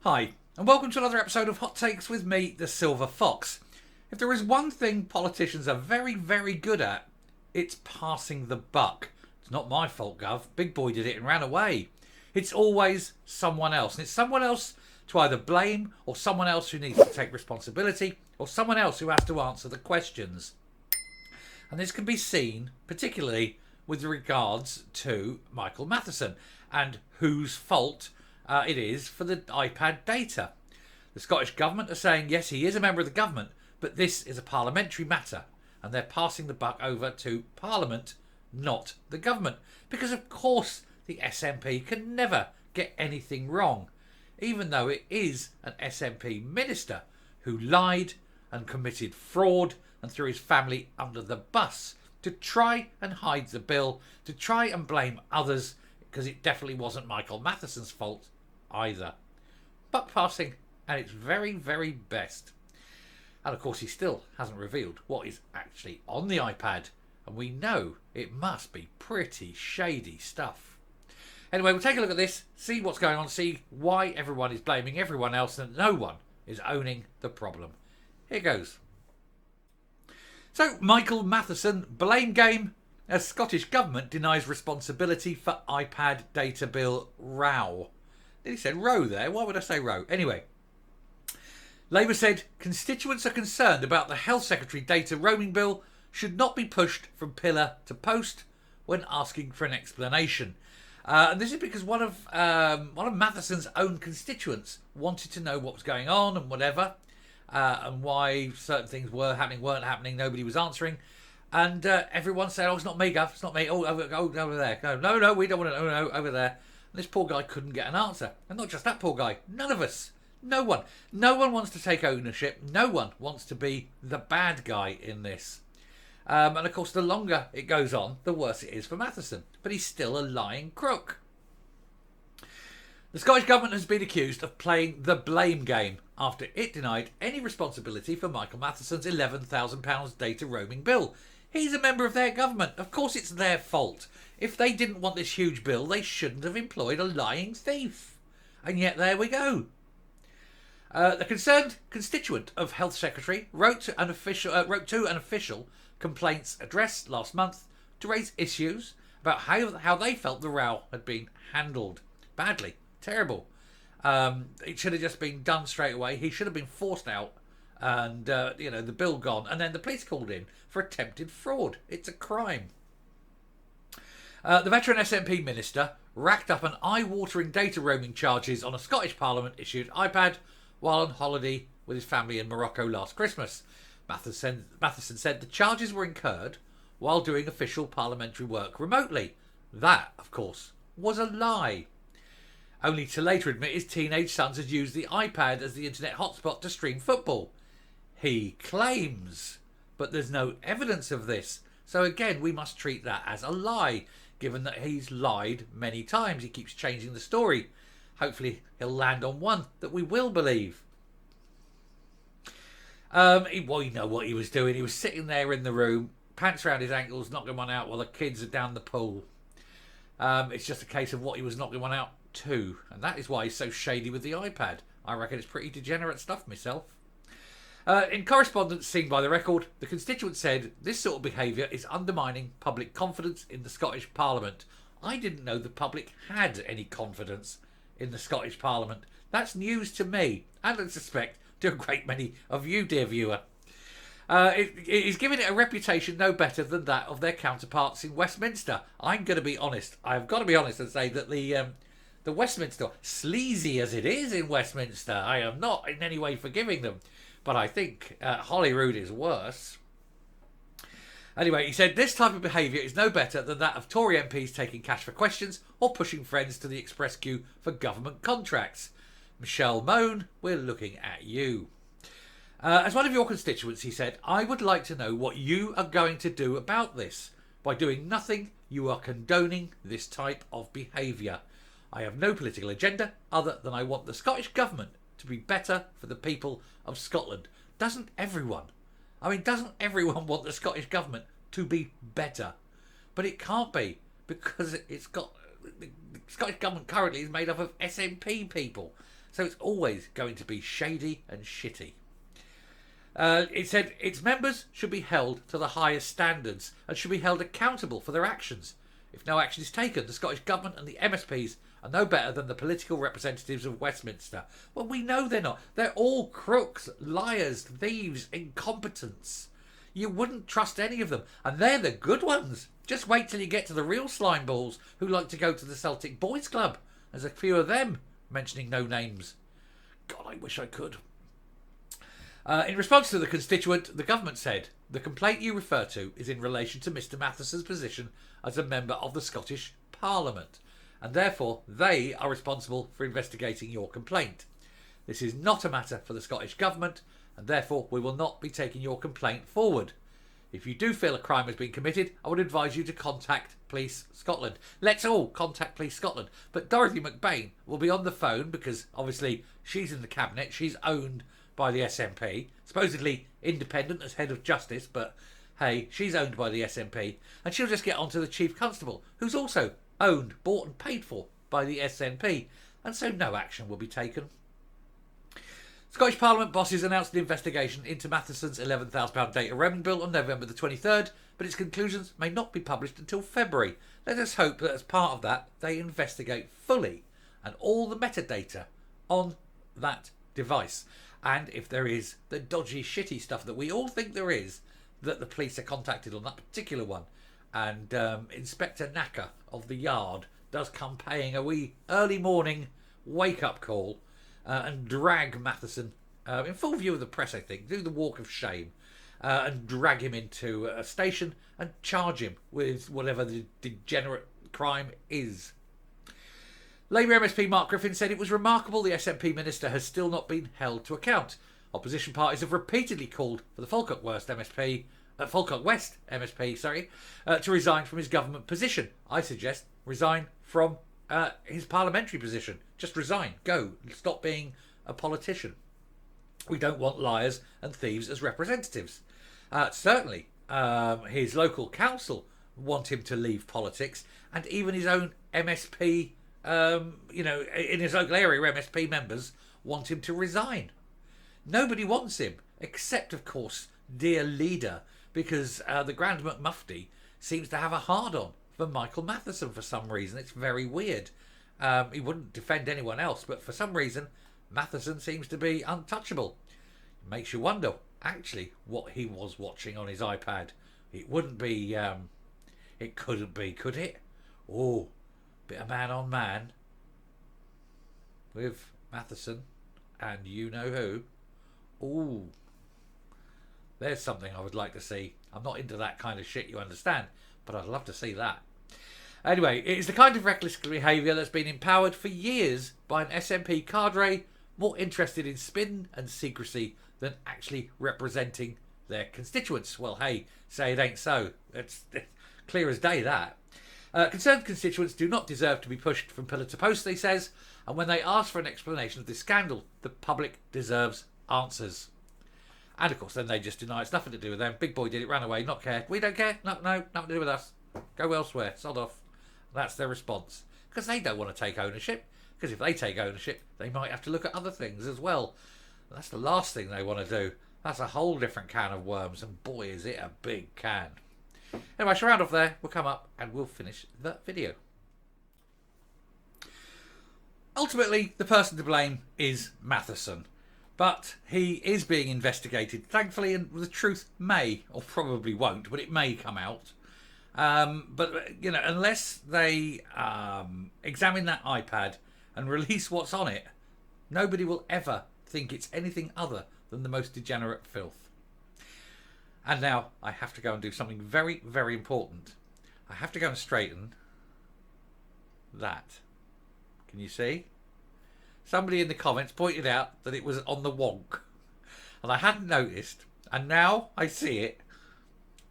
Hi, and welcome to another episode of Hot Takes with me, the Silver Fox. If there is one thing politicians are very, very good at, it's passing the buck. It's not my fault, Gov. Big Boy did it and ran away. It's always someone else. And it's someone else to either blame, or someone else who needs to take responsibility, or someone else who has to answer the questions. And this can be seen particularly with regards to Michael Matheson and whose fault it is for the iPad data. The Scottish Government are saying, yes, he is a member of the government, but this is a parliamentary matter, and they're passing the buck over to Parliament, not the government. Because, of course, the SNP can never get anything wrong, even though it is an SNP minister who lied and committed fraud and threw his family under the bus to try and hide the bill, to try and blame others, because it definitely wasn't Michael Matheson's fault either. Buck passing at its very, very best. And of course he still hasn't revealed what is actually on the iPad, and we know it must be pretty shady stuff. Anyway, we'll take a look at this, see what's going on, see why everyone is blaming everyone else and no one is owning the problem. Here goes. So, Michael Matheson, blame game as Scottish Government denies responsibility for iPad data bill row. He said row there. Why would I say row? Anyway, Labour said constituents are concerned about the Health Secretary data roaming bill should not be pushed from pillar to post when asking for an explanation. And this is because one of Matheson's own constituents wanted to know what was going on and whatever, and why certain things were happening, weren't happening. Nobody was answering. And everyone said, oh, it's not me, Gov, it's not me. Oh, over there. No, we don't want to know. No, over there. And this poor guy couldn't get an answer. And not just that poor guy, none of us. No one. No one wants to take ownership. No one wants to be the bad guy in this. And of course, the longer it goes on, the worse it is for Matheson. But he's still a lying crook. The Scottish Government has been accused of playing the blame game after it denied any responsibility for Michael Matheson's £11,000 data roaming bill. He's a member of their government. Of course it's their fault. If they didn't want this huge bill, they shouldn't have employed a lying thief. And yet there we go. The concerned constituent of Health Secretary wrote to an official complaints address last month to raise issues about how they felt the row had been handled. Badly. Terrible. It should have just been done straight away. He should have been forced out and, the bill gone. And then the police called in for attempted fraud. It's a crime. The veteran SNP minister racked up an eye-watering data roaming charges on a Scottish Parliament-issued iPad while on holiday with his family in Morocco last Christmas. Matheson said the charges were incurred while doing official parliamentary work remotely. That, of course, was a lie. Only to later admit his teenage sons had used the iPad as the internet hotspot to stream football. He claims, but there's no evidence of this. So again, we must treat that as a lie, given that he's lied many times. He keeps changing the story. Hopefully he'll land on one that we will believe. You know what he was doing. He was sitting there in the room, pants around his ankles, knocking one out while the kids are down the pool. It's just a case of what he was knocking one out to. And that is why he's so shady with the iPad. I reckon it's pretty degenerate stuff myself. In correspondence seen by the Record, the constituent said this sort of behaviour is undermining public confidence in the Scottish Parliament. I didn't know the public had any confidence in the Scottish Parliament. That's news to me, and I suspect to a great many of you, dear viewer. It is giving it a reputation no better than that of their counterparts in Westminster. I'm going to be honest. I've got to be honest and say that the Westminster, sleazy as it is in Westminster, I am not in any way forgiving them. But I think Holyrood is worse. Anyway, he said this type of behaviour is no better than that of Tory MPs taking cash for questions or pushing friends to the express queue for government contracts. Michelle Mone, we're looking at you. As one of your constituents, he said, I would like to know what you are going to do about this. By doing nothing, you are condoning this type of behaviour. I have no political agenda other than I want the Scottish Government to be better for the people of Scotland. Doesn't everyone want the Scottish Government to be better? But it can't be, because the Scottish Government currently is made up of SNP people. So it's always going to be shady and shitty. It said its members should be held to the highest standards and should be held accountable for their actions. If no action is taken, the Scottish Government and the MSPs are no better than the political representatives of Westminster. Well, we know they're not. They're all crooks, liars, thieves, incompetents. You wouldn't trust any of them. And they're the good ones. Just wait till you get to the real slime balls who like to go to the Celtic Boys Club. There's a few of them, mentioning no names. God, I wish I could. In response to the constituent, the government said, the complaint you refer to is in relation to Mr Matheson's position as a member of the Scottish Parliament, and therefore they are responsible for investigating your complaint. This is not a matter for the Scottish Government, and therefore we will not be taking your complaint forward. If you do feel a crime has been committed, I would advise you to contact Police Scotland. Let's all contact Police Scotland. But Dorothy McBain will be on the phone because obviously she's in the cabinet. She's owned by the SNP, supposedly independent as head of justice, but hey, she's owned by the SNP, and she'll just get onto the Chief Constable, who's also owned, bought and paid for by the SNP, and so no action will be taken. Scottish Parliament bosses announced an investigation into Matheson's £11,000 data roaming bill on November the 23rd, but its conclusions may not be published until February. Let us hope that as part of that, they investigate fully and all the metadata on that device. And if there is the dodgy, shitty stuff that we all think there is, that the police are contacted on that particular one. And Inspector Knacker of the Yard does come paying a wee early morning wake-up call and drag Matheson, in full view of the press, I think, do the walk of shame and drag him into a station and charge him with whatever the degenerate crime is. Labour MSP Mark Griffin said it was remarkable the SNP minister has still not been held to account. Opposition parties have repeatedly called for the Falkirk West MSP, to resign from his government position. I suggest resign from his parliamentary position. Just resign. Go. Stop being a politician. We don't want liars and thieves as representatives. Certainly, his local council want him to leave politics, and even his own MSP, in his local area, MSP members want him to resign. Nobody wants him, except, of course, dear leader, because the Grand McMufti seems to have a hard-on for Michael Matheson for some reason. It's very weird. He wouldn't defend anyone else, but for some reason, Matheson seems to be untouchable. It makes you wonder, actually, what he was watching on his iPad. It wouldn't be... it couldn't be, could it? Oh, bit of man-on-man with Matheson and you-know-who. Ooh. There's something I would like to see. I'm not into that kind of shit, you understand, but I'd love to see that. Anyway, it is the kind of reckless behaviour that's been empowered for years by an SNP cadre more interested in spin and secrecy than actually representing their constituents. Well, hey, say it ain't so. It's clear as day, that. Concerned constituents do not deserve to be pushed from pillar to post, they says, and when they ask for an explanation of this scandal, the public deserves answers. And of course, then they just deny it's nothing to do with them. Big boy did it, ran away, not care. We don't care. No, nothing to do with us. Go elsewhere. Sod off. That's their response. Because they don't want to take ownership. Because if they take ownership, they might have to look at other things as well. That's the last thing they want to do. That's a whole different can of worms. And boy, is it a big can. Anyway, I shall round off there. We'll come up and we'll finish the video. Ultimately, the person to blame is Matheson. But he is being investigated, thankfully, and the truth may, or probably won't, but it may come out. But, unless they examine that iPad and release what's on it, nobody will ever think it's anything other than the most degenerate filth. And now I have to go and do something very, very important. I have to go and straighten that. Can you see? Somebody in the comments pointed out that it was on the wonk. And I hadn't noticed. And now I see it.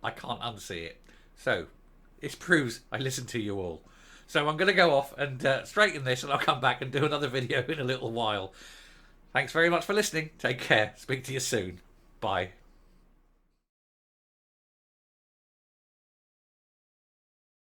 I can't unsee it. So, it proves I listen to you all. So I'm going to go off and straighten this, and I'll come back and do another video in a little while. Thanks very much for listening. Take care. Speak to you soon. Bye.